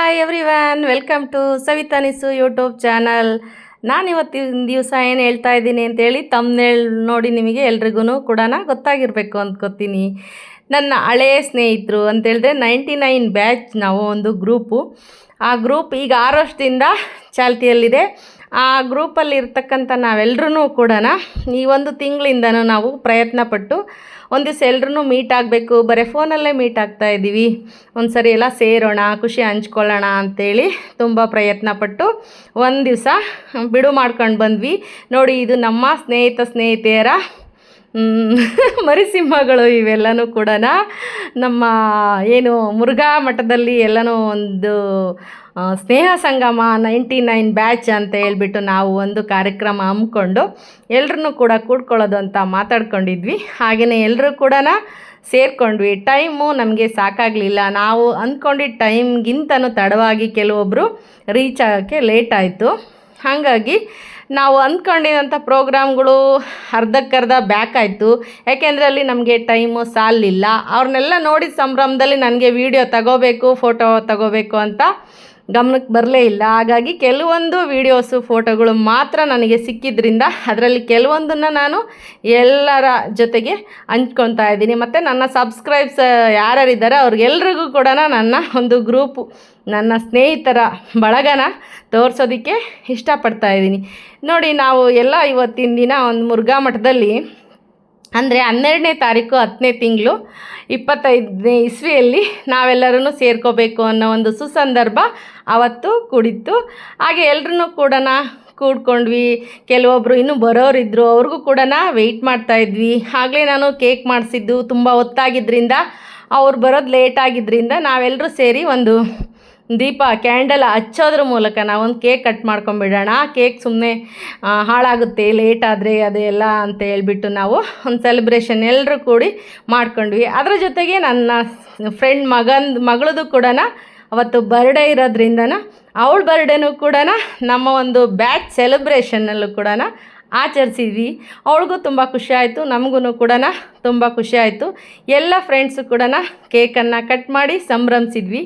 Hi everyone, welcome to Savita Nisu YouTube channel. ನಾನು ಇವತ್ತಿನ ದಿವಸ ಏನು ಹೇಳ್ತಾ ಇದ್ದೀನಿ ಅಂತೇಳಿ ತಮ್ನೇಳ್ ನೋಡಿ ನಿಮಗೆ ಎಲ್ರಿಗೂ ಕೂಡ ಗೊತ್ತಾಗಿರಬೇಕು ಅಂದ್ಕೋತೀನಿ. ನನ್ನ ಹಳೆಯ ಸ್ನೇಹಿತರು ಅಂತೇಳಿದ್ರೆ 99 ಬ್ಯಾಚ್ ನಾವು ಒಂದು ಗ್ರೂಪು. ಆ ಗ್ರೂಪ್ ಈಗ 6 ವರ್ಷದಿಂದ ಚಾಲ್ತಿಯಲ್ಲಿದೆ. ಆ ಗ್ರೂಪಲ್ಲಿ ಇರ್ತಕ್ಕಂಥ ನಾವೆಲ್ಲರೂ ಕೂಡ ಈ ಒಂದು ತಿಂಗಳಿಂದನೂ ನಾವು ಪ್ರಯತ್ನಪಟ್ಟು ಒಂದು ದಿವಸ ಎಲ್ಲರೂ ಮೀಟ್ ಆಗಬೇಕು, ಬರೀ ಫೋನಲ್ಲೇ ಮೀಟ್ ಆಗ್ತಾಯಿದ್ದೀವಿ, ಒಂದು ಸರಿ ಎಲ್ಲ ಸೇರೋಣ, ಖುಷಿ ಹಂಚ್ಕೊಳ್ಳೋಣ ಅಂಥೇಳಿ ತುಂಬ ಪ್ರಯತ್ನಪಟ್ಟು ಒಂದು ದಿವಸ ಬಿಡು ಮಾಡ್ಕೊಂಡು ಬಂದ್ವಿ. ನೋಡಿ, ಇದು ನಮ್ಮ ಸ್ನೇಹಿತೆಯರ ಮರಿಸಿಂಹಗಳು ಇವೆಲ್ಲನೂ ಕೂಡ ನಮ್ಮ ಏನು ಮುರುಘಾ ಮಠದಲ್ಲಿ ಎಲ್ಲನೂ ಒಂದು ಸ್ನೇಹ ಸಂಗಮ 99 ಬ್ಯಾಚ್ ಅಂತ ಹೇಳ್ಬಿಟ್ಟು ನಾವು ಒಂದು ಕಾರ್ಯಕ್ರಮ ಹಮ್ಮಿಕೊಂಡು ಎಲ್ಲರನ್ನೂ ಕೂಡ ಕೂಡ್ಕೊಳ್ಳೋದು ಅಂತ ಮಾತಾಡ್ಕೊಂಡಿದ್ವಿ. ಹಾಗೆಯೇ ಎಲ್ಲರೂ ಕೂಡ ಸೇರಿಕೊಂಡ್ವಿ. ಟೈಮು ನಮಗೆ ಸಾಕಾಗಲಿಲ್ಲ. ನಾವು ಅಂದ್ಕೊಂಡಿದ್ದ ಟೈಮ್ಗಿಂತನೂ ತಡವಾಗಿ ಕೆಲವೊಬ್ಬರು ರೀಚ್ ಆಗೋಕ್ಕೆ ಲೇಟ್ ಆಯಿತು. ಹಾಗಾಗಿ ನಾವು ಅಂದ್ಕೊಂಡಿರೋಂಥ ಪ್ರೋಗ್ರಾಮ್ಗಳು ಅರ್ಧಕ್ಕರ್ಧ ಬ್ಯಾಕ್ ಆಯಿತು. ಯಾಕೆಂದರೆ ಅಲ್ಲಿ ನಮಗೆ ಟೈಮು ಸಾಲಲಿಲ್ಲ. ಅವ್ರನ್ನೆಲ್ಲ ನೋಡಿದ ಸಂಭ್ರಮದಲ್ಲಿ ನನಗೆ ವೀಡಿಯೋ ತಗೋಬೇಕು, ಫೋಟೋ ತಗೋಬೇಕು ಅಂತ ಗಮನಕ್ಕೆ ಬರಲೇ ಇಲ್ಲ. ಹಾಗಾಗಿ ಕೆಲವೊಂದು ವೀಡಿಯೋಸು, ಫೋಟೋಗಳು ಮಾತ್ರ ನನಗೆ ಸಿಕ್ಕಿದ್ರಿಂದ ಅದರಲ್ಲಿ ಕೆಲವೊಂದನ್ನು ನಾನು ಎಲ್ಲರ ಜೊತೆಗೆ ಹಂಚ್ಕೊತಾ ಇದ್ದೀನಿ. ಮತ್ತು ನನ್ನ ಸಬ್ಸ್ಕ್ರೈಬ್ಸ್ ಯಾರ್ಯಾರಿದ್ದಾರೆ ಅವ್ರಿಗೆಲ್ರಿಗೂ ಕೂಡ ನನ್ನ ಒಂದು ಗ್ರೂಪು, ನನ್ನ ಸ್ನೇಹಿತರ ಬಳಗನ ತೋರಿಸೋದಕ್ಕೆ ಇಷ್ಟಪಡ್ತಾ ಇದ್ದೀನಿ. ನೋಡಿ, ನಾವು ಎಲ್ಲ ಇವತ್ತಿನ ದಿನ ಒಂದು ಮುರುಘಾ ಮಠದಲ್ಲಿ ಅಂದರೆ 12ನೇ ತಾರೀಕು 10ನೇ ತಿಂಗಳು 25ನೇ ಇಸ್ವಿಯಲ್ಲಿ ನಾವೆಲ್ಲರೂ ಸೇರ್ಕೋಬೇಕು ಅನ್ನೋ ಒಂದು ಸುಸಂದರ್ಭ ಆವತ್ತು ಕೂಡಿತ್ತು. ಹಾಗೆ ಎಲ್ಲರೂ ಕೂಡ ಕೂಡ್ಕೊಂಡ್ವಿ. ಕೆಲವೊಬ್ಬರು ಇನ್ನೂ ಬರೋರಿದ್ದರು, ಅವ್ರಿಗೂ ಕೂಡ ವೆಯ್ಟ್ ಮಾಡ್ತಾಯಿದ್ವಿ. ಆಗಲೇ ನಾನು ಕೇಕ್ ಮಾಡಿಸಿದ್ದು ತುಂಬ ಹೊತ್ತಾಗಿದ್ದರಿಂದ, ಅವ್ರು ಬರೋದು ಲೇಟ್ ಆಗಿದ್ದರಿಂದ ನಾವೆಲ್ಲರೂ ಸೇರಿ ಒಂದು ದೀಪ, ಕ್ಯಾಂಡಲ್ ಹಚ್ಚೋದ್ರ ಮೂಲಕ ನಾವೊಂದು ಕೇಕ್ ಕಟ್ ಮಾಡ್ಕೊಂಬಿಡೋಣ. ಕೇಕ್ ಸುಮ್ಮನೆ ಹಾಳಾಗುತ್ತೆ ಲೇಟ್ ಆದರೆ ಅದೆಲ್ಲ ಅಂತ ಹೇಳ್ಬಿಟ್ಟು ನಾವು ಒಂದು ಸೆಲೆಬ್ರೇಷನ್ ಎಲ್ಲರೂ ಕೂಡಿ ಮಾಡ್ಕೊಂಡ್ವಿ. ಅದರ ಜೊತೆಗೆ ನನ್ನ ಫ್ರೆಂಡ್ ಮಗಳದು ಕೂಡ ಅವತ್ತು ಬರ್ಡೇ ಇರೋದ್ರಿಂದ ಅವಳ ಬರ್ಡೇನೂ ಕೂಡ ನಮ್ಮ ಒಂದು ಬ್ಯಾಚ್ ಸೆಲೆಬ್ರೇಷನ್ನಲ್ಲೂ ಕೂಡ ಆಚರಿಸಿದ್ವಿ. ಅವಳಿಗೂ ತುಂಬ ಖುಷಿ ಆಯಿತು, ನಮಗೂ ಕೂಡ ತುಂಬ ಖುಷಿ ಆಯಿತು. ಎಲ್ಲ ಫ್ರೆಂಡ್ಸು ಕೂಡ ಕೇಕನ್ನು ಕಟ್ ಮಾಡಿ ಸಂಭ್ರಮಿಸಿದ್ವಿ.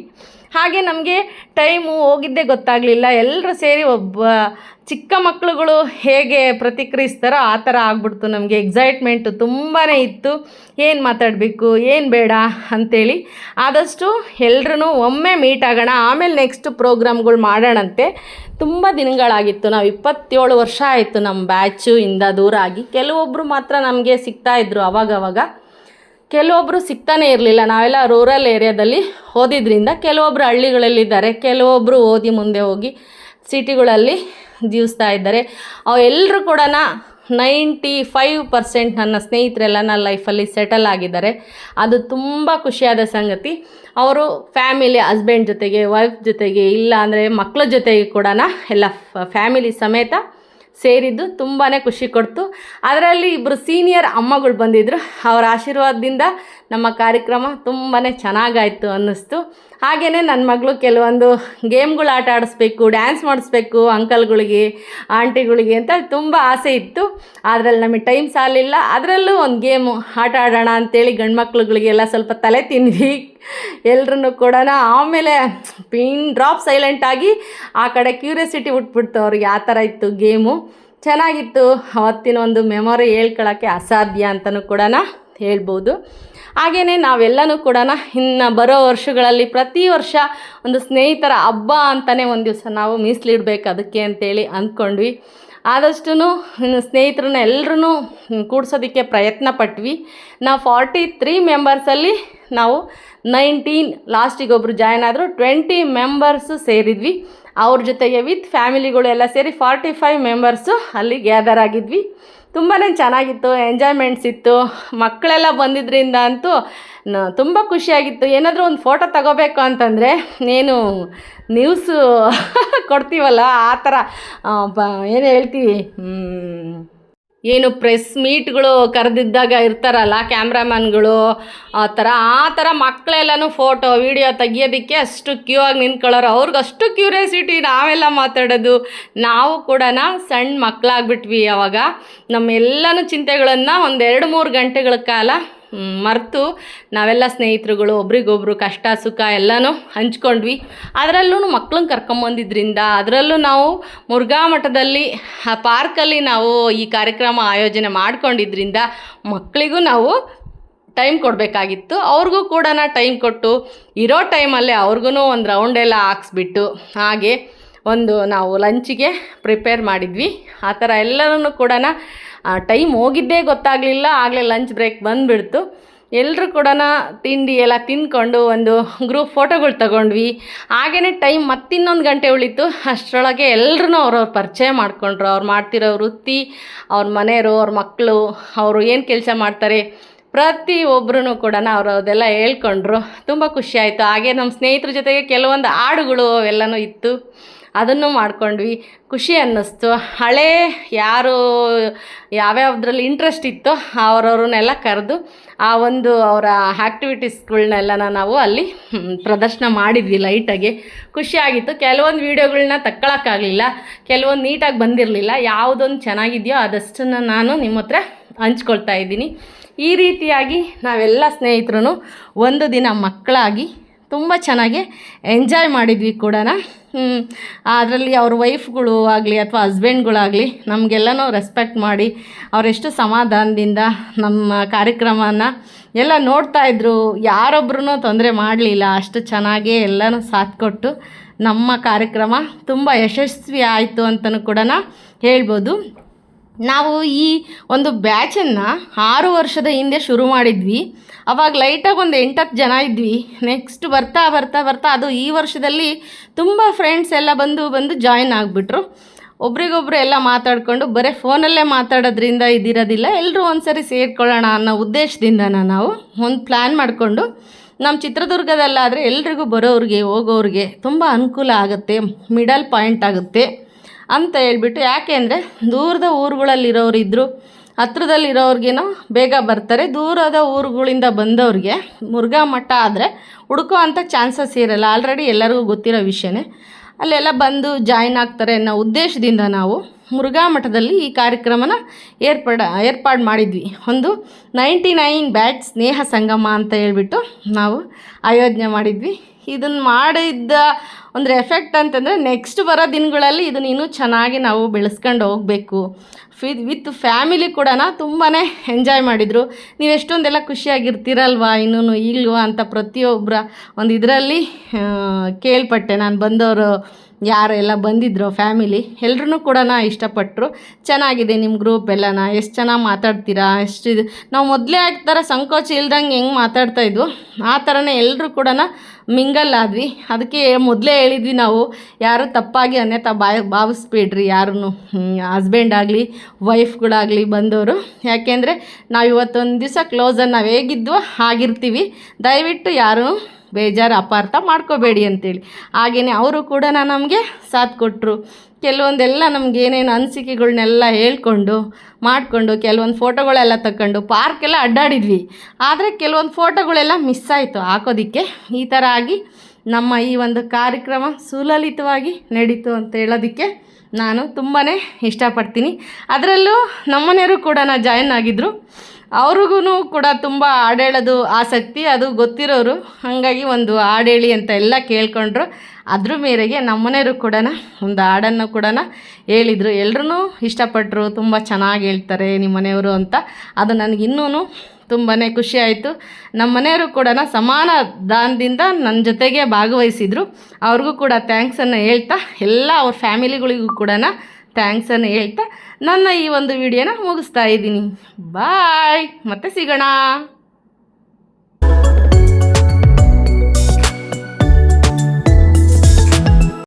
ಹಾಗೆ ನಮಗೆ ಟೈಮು ಹೋಗಿದ್ದೇ ಗೊತ್ತಾಗಲಿಲ್ಲ. ಎಲ್ಲರೂ ಸೇರಿ ಒಬ್ಬ ಚಿಕ್ಕ ಮಕ್ಕಳುಗಳು ಹೇಗೆ ಪ್ರತಿಕ್ರಿಯಿಸ್ತಾರೋ ಆ ಥರ ಆಗ್ಬಿಡ್ತು. ನಮಗೆ ಎಕ್ಸೈಟ್ಮೆಂಟು ತುಂಬಾ ಇತ್ತು. ಏನು ಮಾತಾಡಬೇಕು, ಏನು ಬೇಡ ಅಂಥೇಳಿ. ಆದಷ್ಟು ಎಲ್ಲರೂ ಒಮ್ಮೆ ಮೀಟ್ ಆಗೋಣ, ಆಮೇಲೆ ನೆಕ್ಸ್ಟ್ ಪ್ರೋಗ್ರಾಮ್ಗಳು ಮಾಡೋಣಂತೆ. ತುಂಬ ದಿನಗಳಾಗಿತ್ತು. ನಾವು 27 ವರ್ಷ ಆಯಿತು ನಮ್ಮ ಬ್ಯಾಚು ಇಂದ ದೂರ ಆಗಿ. ಕೆಲವೊಬ್ಬರು ಮಾತ್ರ ನಮಗೆ ಸಿಗ್ತಾಯಿದ್ರು ಅವಾಗವಾಗ, ಕೆಲವೊಬ್ಬರು ಸಿಗ್ತಾನೇ ಇರಲಿಲ್ಲ. ನಾವೆಲ್ಲ ರೂರಲ್ ಏರಿಯಾದಲ್ಲಿ ಓದಿದ್ರಿಂದ ಕೆಲವೊಬ್ಬರು ಹಳ್ಳಿಗಳಲ್ಲಿದ್ದಾರೆ, ಕೆಲವೊಬ್ಬರು ಓದಿ ಮುಂದೆ ಹೋಗಿ ಸಿಟಿಗಳಲ್ಲಿ ಜೀವಿಸ್ತಾ ಇದ್ದಾರೆ. ಎಲ್ಲರೂ ಕೂಡ 95% ನನ್ನ ಸ್ನೇಹಿತರೆಲ್ಲ ನನ್ನ ಲೈಫಲ್ಲಿ ಸೆಟಲ್ ಆಗಿದ್ದಾರೆ. ಅದು ತುಂಬ ಖುಷಿಯಾದ ಸಂಗತಿ. ಅವರು ಫ್ಯಾಮಿಲಿ, ಹಸ್ಬೆಂಡ್ ಜೊತೆಗೆ, ವೈಫ್ ಜೊತೆಗೆ, ಇಲ್ಲ ಅಂದರೆ ಮಕ್ಕಳ ಜೊತೆಗೆ ಕೂಡ ಎಲ್ಲ ಫ್ಯಾಮಿಲಿ ಸಮೇತ ಸೇರಿದ್ದು ತುಂಬಾ ಖುಷಿ ಕೊಡ್ತು. ಅದರಲ್ಲಿ ಇಬ್ಬರು ಸೀನಿಯರ್ ಅಮ್ಮಗಳು ಬಂದಿದ್ದರು. ಅವರ ಆಶೀರ್ವಾದದಿಂದ ನಮ್ಮ ಕಾರ್ಯಕ್ರಮ ತುಂಬಾ ಚೆನ್ನಾಗಾಯಿತು ಅನ್ನಿಸ್ತು. ಹಾಗೆಯೇ ನನ್ನ ಮಗಳು ಕೆಲವೊಂದು ಗೇಮ್ಗಳು ಆಟ ಆಡಿಸ್ಬೇಕು, ಡ್ಯಾನ್ಸ್ ಮಾಡಿಸ್ಬೇಕು ಅಂಕಲ್ಗಳಿಗೆ, ಆಂಟಿಗಳಿಗೆ ಅಂತ ತುಂಬ ಆಸೆ ಇತ್ತು. ಅದರಲ್ಲಿ ನಮಗೆ ಟೈಮ್ ಸಾಲಿಲ್ಲ. ಅದರಲ್ಲೂ ಒಂದು ಗೇಮು ಆಟ ಆಡೋಣ ಅಂಥೇಳಿ ಗಂಡು ಮಕ್ಳುಗಳಿಗೆಲ್ಲ ಸ್ವಲ್ಪ ತಲೆ ತಿಂದ್ವಿ ಎಲ್ಲರೂ ಕೂಡ. ಆಮೇಲೆ ಪಿನ್ ಡ್ರಾಪ್ ಸೈಲೆಂಟಾಗಿ ಆ ಕಡೆ ಕ್ಯೂರಿಯಾಸಿಟಿ ಹುಟ್ಬಿಡ್ತು ಅವ್ರಿಗೆ. ಆ ಥರ ಇತ್ತು ಗೇಮು, ಚೆನ್ನಾಗಿತ್ತು. ಅವತ್ತಿನ ಒಂದು ಮೆಮೊರಿ ಹೇಳ್ಕೊಳ್ಳೋಕ್ಕೆ ಅಸಾಧ್ಯ ಅಂತಲೂ ಕೂಡ ಹೇಳ್ಬೋದು. ಹಾಗೆಯೇ ನಾವೆಲ್ಲನೂ ಕೂಡ ಇನ್ನು ಬರೋ ವರ್ಷಗಳಲ್ಲಿ ಪ್ರತಿ ವರ್ಷ ಒಂದು ಸ್ನೇಹಿತರ ಹಬ್ಬ ಅಂತಲೇ ಒಂದು ದಿವಸ ನಾವು ಮೀಸಲಿಡ್ಬೇಕು ಅದಕ್ಕೆ ಅಂತೇಳಿ ಅಂದ್ಕೊಂಡ್ವಿ. ಆದಷ್ಟು ಸ್ನೇಹಿತರನ್ನ ಎಲ್ಲರೂ ಕೂಡ್ಸೋದಕ್ಕೆ ಪ್ರಯತ್ನ ಪಟ್ವಿ. ನಾವು 43 ಮೆಂಬರ್ಸಲ್ಲಿ ನಾವು 19 ಲಾಸ್ಟಿಗೆ ಒಬ್ಬರು ಜಾಯ್ನ್ ಆದರು, 20 ಮೆಂಬರ್ಸು ಸೇರಿದ್ವಿ. ಅವ್ರ ಜೊತೆಗೆ ವಿತ್ ಫ್ಯಾಮಿಲಿಗಳು ಎಲ್ಲ ಸೇರಿ 45 ಮೆಂಬರ್ಸು ಅಲ್ಲಿ ಗ್ಯಾದರ್ ಆಗಿದ್ವಿ. ತುಂಬಾ ಚೆನ್ನಾಗಿತ್ತು, ಎಂಜಾಯ್ಮೆಂಟ್ಸ್ ಇತ್ತು. ಮಕ್ಕಳೆಲ್ಲ ಬಂದಿದ್ದರಿಂದ ಅಂತೂ ತುಂಬ ಖುಷಿಯಾಗಿತ್ತು. ಏನಾದರೂ ಒಂದು ಫೋಟೋ ತಗೋಬೇಕು ಅಂತಂದರೆ ಏನು ನ್ಯೂಸು ಕೊಡ್ತೀವಲ್ಲ ಆ ಥರ ಏನು ಹೇಳ್ತೀವಿ, ಏನು ಪ್ರೆಸ್ ಮೀಟ್ಗಳು ಕರೆದಿದ್ದಾಗ ಇರ್ತಾರಲ್ಲ ಕ್ಯಾಮ್ರಾಮನ್ಗಳು, ಆ ಥರ ಮಕ್ಕಳೆಲ್ಲನೂ ಫೋಟೋ ವೀಡಿಯೋ ತೆಗಿಯೋದಕ್ಕೆ ಅಷ್ಟು ಕ್ಯೂ ಆಗಿ ನಿಂತ್ಕೊಳ್ಳೋರು. ಅವ್ರಿಗೆ ಅಷ್ಟು ಕ್ಯೂರಿಯಾಸಿಟಿ ನಾವೆಲ್ಲ ಮಾತಾಡೋದು. ನಾವು ಕೂಡ ಸಣ್ಣ ಮಕ್ಕಳಾಗ್ಬಿಟ್ವಿ. ಆವಾಗ ನಮ್ಮೆಲ್ಲನೂ ಚಿಂತೆಗಳನ್ನು ಒಂದು 2-3 ಗಂಟೆಗಳ ಕಾಲ ಮರೆತು ನಾವೆಲ್ಲ ಸ್ನೇಹಿತರುಗಳು ಒಬ್ರಿಗೊಬ್ರು ಕಷ್ಟ ಸುಖ ಎಲ್ಲನೂ ಹಂಚ್ಕೊಂಡ್ವಿ. ಅದರಲ್ಲೂ ಮಕ್ಕಳನ್ನ ಕರ್ಕೊಂಬಂದಿದ್ರಿಂದ ಅದರಲ್ಲೂ ನಾವು ಮುರುಘಾ ಮಠದಲ್ಲಿ ಆ ಪಾರ್ಕಲ್ಲಿ ನಾವು ಈ ಕಾರ್ಯಕ್ರಮ ಆಯೋಜನೆ ಮಾಡ್ಕೊಂಡಿದ್ರಿಂದ ಮಕ್ಕಳಿಗೂ ನಾವು ಟೈಮ್ ಕೊಡಬೇಕಾಗಿತ್ತು. ಅವ್ರಿಗೂ ಕೂಡ ಟೈಮ್ ಕೊಟ್ಟು ಇರೋ ಟೈಮಲ್ಲೇ ಅವ್ರಿಗೂ ಒಂದು ರೌಂಡೆಲ್ಲ ಹಾಕ್ಸ್ಬಿಟ್ಟು ಹಾಗೆ ಒಂದು ನಾವು ಲಂಚಿಗೆ ಪ್ರಿಪೇರ್ ಮಾಡಿದ್ವಿ. ಆ ಥರ ಎಲ್ಲರೂ ಕೂಡ ಟೈಮ್ ಹೋಗಿದ್ದೇ ಗೊತ್ತಾಗಲಿಲ್ಲ. ಆಗಲೇ ಲಂಚ್ ಬ್ರೇಕ್ ಬಂದುಬಿಡ್ತು. ಎಲ್ಲರೂ ಕೂಡ ತಿಂಡಿ ಎಲ್ಲ ತಿಂದ್ಕೊಂಡು ಒಂದು ಗ್ರೂಪ್ ಫೋಟೋಗಳು ತಗೊಂಡ್ವಿ. ಹಾಗೆಯೇ ಟೈಮ್ ಮತ್ತಿನ್ನೊಂದು ಗಂಟೆ ಉಳಿತು. ಅಷ್ಟರೊಳಗೆ ಎಲ್ಲರೂ ಅವ್ರವ್ರ ಪರಿಚಯ ಮಾಡಿಕೊಂಡ್ರು. ಅವ್ರು ಮಾಡ್ತಿರೋ ವೃತ್ತಿ, ಅವ್ರ ಮನೆಯವರು, ಅವ್ರ ಮಕ್ಕಳು, ಅವರು ಏನು ಕೆಲಸ ಮಾಡ್ತಾರೆ, ಪ್ರತಿಯೊಬ್ಬರೂ ಕೂಡ ಅವರದೆಲ್ಲ ಹೇಳ್ಕೊಂಡ್ರು. ತುಂಬ ಖುಷಿಯಾಯಿತು. ಹಾಗೆ ನಮ್ಮ ಸ್ನೇಹಿತರ ಜೊತೆಗೆ ಕೆಲವೊಂದು ಹಾಡುಗಳು ಅವೆಲ್ಲನೂ ಇತ್ತು, ಅದನ್ನು ಮಾಡ್ಕೊಂಡ್ವಿ. ಖುಷಿ ಅನ್ನಿಸ್ತು. ಹಳೇ ಯಾರು ಯಾವ್ಯಾವುದ್ರಲ್ಲಿ ಇಂಟ್ರೆಸ್ಟ್ ಇತ್ತೋ ಅವರವ್ರನ್ನೆಲ್ಲ ಕರೆದು ಆ ಒಂದು ಅವರ ಆ್ಯಕ್ಟಿವಿಟೀಸ್ಗಳ್ನೆಲ್ಲ ನಾವು ಅಲ್ಲಿ ಪ್ರದರ್ಶನ ಮಾಡಿದ್ವಿ ಲೈಟಾಗಿ. ಖುಷಿಯಾಗಿತ್ತು. ಕೆಲವೊಂದು ವೀಡಿಯೋಗಳನ್ನ ತಗೊಳಕ್ಕಾಗಲಿಲ್ಲ, ಕೆಲವೊಂದು ನೀಟಾಗಿ ಬಂದಿರಲಿಲ್ಲ. ಯಾವುದೊಂದು ಚೆನ್ನಾಗಿದೆಯೋ ಅದಷ್ಟನ್ನು ನಾನು ನಿಮ್ಮ ಹತ್ರ ಹಂಚ್ಕೊಳ್ತಾ ಇದ್ದೀನಿ. ಈ ರೀತಿಯಾಗಿ ನಾವೆಲ್ಲ ಸ್ನೇಹಿತರು ಒಂದು ದಿನ ಮಕ್ಕಳಾಗಿ ತುಂಬ ಚೆನ್ನಾಗಿ ಎಂಜಾಯ್ ಮಾಡಿದ್ವಿ ಕೂಡ. ಅದರಲ್ಲಿ ಅವ್ರ ವೈಫ್ಗಳು ಆಗಲಿ ಅಥವಾ ಹಸ್ಬೆಂಡ್ಗಳಾಗಲಿ ನಮಗೆಲ್ಲನೂ ರೆಸ್ಪೆಕ್ಟ್ ಮಾಡಿ ಅವರೆಷ್ಟು ಸಮಾಧಾನದಿಂದ ನಮ್ಮ ಕಾರ್ಯಕ್ರಮನ ಎಲ್ಲ ನೋಡ್ತಾಯಿದ್ರು. ಯಾರೊಬ್ಬರೂ ತೊಂದರೆ ಮಾಡಲಿಲ್ಲ. ಅಷ್ಟು ಚೆನ್ನಾಗೇ ಎಲ್ಲನೂ ಸಾಥ್ ಕೊಟ್ಟು ನಮ್ಮ ಕಾರ್ಯಕ್ರಮ ತುಂಬ ಯಶಸ್ವಿ ಆಯಿತು ಅಂತಲೂ ಕೂಡ ಹೇಳ್ಬೋದು. ನಾವು ಈ ಒಂದು ಬ್ಯಾಚನ್ನು 6 ವರ್ಷದ ಹಿಂದೆ ಶುರು ಮಾಡಿದ್ವಿ. ಅವಾಗ ಲೈಟಾಗಿ ಒಂದು 8-10 ಜನ ಇದ್ವಿ. ನೆಕ್ಸ್ಟ್ ಬರ್ತಾ ಬರ್ತಾ ಬರ್ತಾ ಅದು ಈ ವರ್ಷದಲ್ಲಿ ತುಂಬ ಫ್ರೆಂಡ್ಸ್ ಎಲ್ಲ ಬಂದು ಜಾಯಿನ್ ಆಗಿಬಿಟ್ರು. ಒಬ್ರಿಗೊಬ್ರು ಎಲ್ಲ ಮಾತಾಡಿಕೊಂಡು ಬರೀ ಫೋನಲ್ಲೇ ಮಾತಾಡೋದ್ರಿಂದ ಇದಿರೋದಿಲ್ಲ, ಎಲ್ಲರೂ ಒಂದು ಸರಿ ಸೇರ್ಕೊಳ್ಳೋಣ ಅನ್ನೋ ಉದ್ದೇಶದಿಂದ ನಾವು ಒಂದು ಪ್ಲ್ಯಾನ್ ಮಾಡಿಕೊಂಡು ನಮ್ಮ ಚಿತ್ರದುರ್ಗದಲ್ಲಾದರೆ ಎಲ್ರಿಗೂ ಬರೋರಿಗೆ ಹೋಗೋರಿಗೆ ತುಂಬ ಅನುಕೂಲ ಆಗುತ್ತೆ, ಮಿಡಲ್ ಪಾಯಿಂಟ್ ಆಗುತ್ತೆ ಅಂತ ಹೇಳ್ಬಿಟ್ಟು. ಯಾಕೆ ಅಂದರೆ ದೂರದ ಊರುಗಳಲ್ಲಿರೋರು ಇದ್ದರು, ಹತ್ರದಲ್ಲಿರೋರಿಗೇನೋ ಬೇಗ ಬರ್ತಾರೆ. ದೂರದ ಊರುಗಳಿಂದ ಬಂದವ್ರಿಗೆ ಮುರುಘಾ ಮಠ ಆದರೆ ಹುಡುಕೋ ಅಂಥ ಚಾನ್ಸಸ್ ಇರೋಲ್ಲ, ಆಲ್ರೆಡಿ ಎಲ್ಲರಿಗೂ ಗೊತ್ತಿರೋ ವಿಷಯನೇ. ಅಲ್ಲೆಲ್ಲ ಬಂದು ಜಾಯಿನ್ ಆಗ್ತಾರೆ ಅನ್ನೋ ಉದ್ದೇಶದಿಂದ ನಾವು ಮುರುಘಾ ಮಠದಲ್ಲಿ ಈ ಕಾರ್ಯಕ್ರಮನ ಏರ್ಪಾಡು ಮಾಡಿದ್ವಿ. ಒಂದು 99 ಬ್ಯಾಚ್ ಸ್ನೇಹ ಸಂಗಮ ಅಂತ ಹೇಳ್ಬಿಟ್ಟು ನಾವು ಆಯೋಜನೆ ಮಾಡಿದ್ವಿ. ಇದನ್ನು ಮಾಡಿದ್ದ ಒಂದು ಎಫೆಕ್ಟ್ ಅಂತಂದರೆ ನೆಕ್ಸ್ಟ್ ಬರೋ ದಿನಗಳಲ್ಲಿ ಇದನ್ನು ಇನ್ನೂ ಚೆನ್ನಾಗಿ ನಾವು ಬೆಳೆಸ್ಕೊಂಡು ಹೋಗಬೇಕು. ವಿತ್ ಫ್ಯಾಮಿಲಿ ಕೂಡ ತುಂಬಾ ಎಂಜಾಯ್ ಮಾಡಿದರು. ನೀವು ಎಷ್ಟೊಂದೆಲ್ಲ ಖುಷಿಯಾಗಿರ್ತೀರಲ್ವ ಇನ್ನೂ ಈಗಲ್ವ ಅಂತ ಪ್ರತಿಯೊಬ್ಬರ ಒಂದು ಇದರಲ್ಲಿ ಕೇಳ್ಪಟ್ಟೆ. ನಾನು ಬಂದವರು ಯಾರೆಲ್ಲ ಬಂದಿದ್ರು ಫ್ಯಾಮಿಲಿ ಎಲ್ಲರೂ ಕೂಡ ಇಷ್ಟಪಟ್ಟರು. ಚೆನ್ನಾಗಿದೆ ನಿಮ್ಮ ಗ್ರೂಪ್ ಎಲ್ಲನ, ಎಷ್ಟು ಚೆನ್ನಾಗಿ ಮಾತಾಡ್ತೀರಾ, ಎಷ್ಟಿದೆ. ನಾವು ಮೊದಲೇ ಆ ಥರ ಸಂಕೋಚ ಇಲ್ದಂಗೆ ಹೆಂಗೆ ಮಾತಾಡ್ತಾಯಿದ್ವು ಆ ಥರನೇ ಎಲ್ಲರೂ ಕೂಡ ಮಿಂಗಲ್ ಆದ್ವಿ. ಅದಕ್ಕೆ ಮೊದಲೇ ಹೇಳಿದ್ವಿ ನಾವು, ಯಾರು ತಪ್ಪಾಗಿ ಅನ್ಯತಾ ಭಾವಿಸ್ಬೇಡ್ರಿ, ಯಾರೂ ಹಸ್ಬೆಂಡ್ ಆಗಲಿ ವೈಫ್ಗಳಾಗಲಿ ಬಂದವರು. ಯಾಕೆಂದರೆ ನಾವು ಇವತ್ತೊಂದು ದಿವಸ ಕ್ಲೋಸನ್ನು ನಾವು ಹೇಗಿದ್ವೋ ಹಾಗಿರ್ತೀವಿ. ದಯವಿಟ್ಟು ಯಾರೂ ಬೇಜಾರು ಅಪಾರ್ಥ ಮಾಡ್ಕೋಬೇಡಿ ಅಂತೇಳಿ. ಹಾಗೆಯೇ ಅವರು ಕೂಡ ನಮಗೆ ಸಾಥ್ ಕೊಟ್ಟರು. ಕೆಲವೊಂದೆಲ್ಲ ನಮ್ಗೆ ಏನೇನು ಅನಿಸಿಕೆಗಳ್ನೆಲ್ಲ ಹೇಳ್ಕೊಂಡು ಮಾಡಿಕೊಂಡು ಕೆಲವೊಂದು ಫೋಟೋಗಳೆಲ್ಲ ತಗೊಂಡು ಪಾರ್ಕೆಲ್ಲ ಅಡ್ಡಾಡಿದ್ವಿ. ಆದರೆ ಕೆಲವೊಂದು ಫೋಟೋಗಳೆಲ್ಲ ಮಿಸ್ ಆಯಿತು ಹಾಕೋದಕ್ಕೆ. ಈ ಥರ ಆಗಿ ನಮ್ಮ ಈ ಒಂದು ಕಾರ್ಯಕ್ರಮ ಸುಲಲಿತವಾಗಿ ನಡೀತು ಅಂತ ಹೇಳೋದಕ್ಕೆ ನಾನು ತುಂಬಾ ಇಷ್ಟಪಡ್ತೀನಿ. ಅದರಲ್ಲೂ ನಮ್ಮನೆಯವರು ಕೂಡ ಜಾಯಿನ್ ಆಗಿದ್ದರು. ಅವ್ರಿಗೂ ಕೂಡ ತುಂಬ ಹಾಡು ಹೇಳೋದು ಆಸಕ್ತಿ, ಅದು ಗೊತ್ತಿರೋರು. ಹಾಗಾಗಿ ಒಂದು ಹಾಡು ಹೇಳಿ ಅಂತ ಎಲ್ಲ ಕೇಳ್ಕೊಂಡ್ರು. ಅದ್ರ ಮೇರೆಗೆ ನಮ್ಮನೆಯವರು ಕೂಡ ಒಂದು ಹಾಡನ್ನು ಕೂಡ ಹೇಳಿದರು. ಎಲ್ಲರೂ ಇಷ್ಟಪಟ್ಟರು, ತುಂಬ ಚೆನ್ನಾಗಿ ಹೇಳ್ತಾರೆ ನಿಮ್ಮ ಮನೆಯವರು ಅಂತ. ಅದು ನನಗಿನ್ನೂ ತುಂಬಾ ಖುಷಿ ಆಯಿತು. ನಮ್ಮ ಮನೆಯವರು ಕೂಡ ಸಮಾಧಾನದಿಂದ ನನ್ನ ಜೊತೆಗೆ ಭಾಗವಹಿಸಿದರು. ಅವ್ರಿಗೂ ಕೂಡ ಥ್ಯಾಂಕ್ಸನ್ನು ಹೇಳ್ತಾ, ಎಲ್ಲ ಅವ್ರ ಫ್ಯಾಮಿಲಿಗಳಿಗೂ ಕೂಡ ಥ್ಯಾಂಕ್ಸನ್ನು ಹೇಳ್ತಾ ನನ್ನ ಈ ಒಂದು ವಿಡಿಯೋನ ಮುಗಿಸ್ತಾ ಇದ್ದೀನಿ. ಬಾಯ್, ಮತ್ತೆ ಸಿಗೋಣ.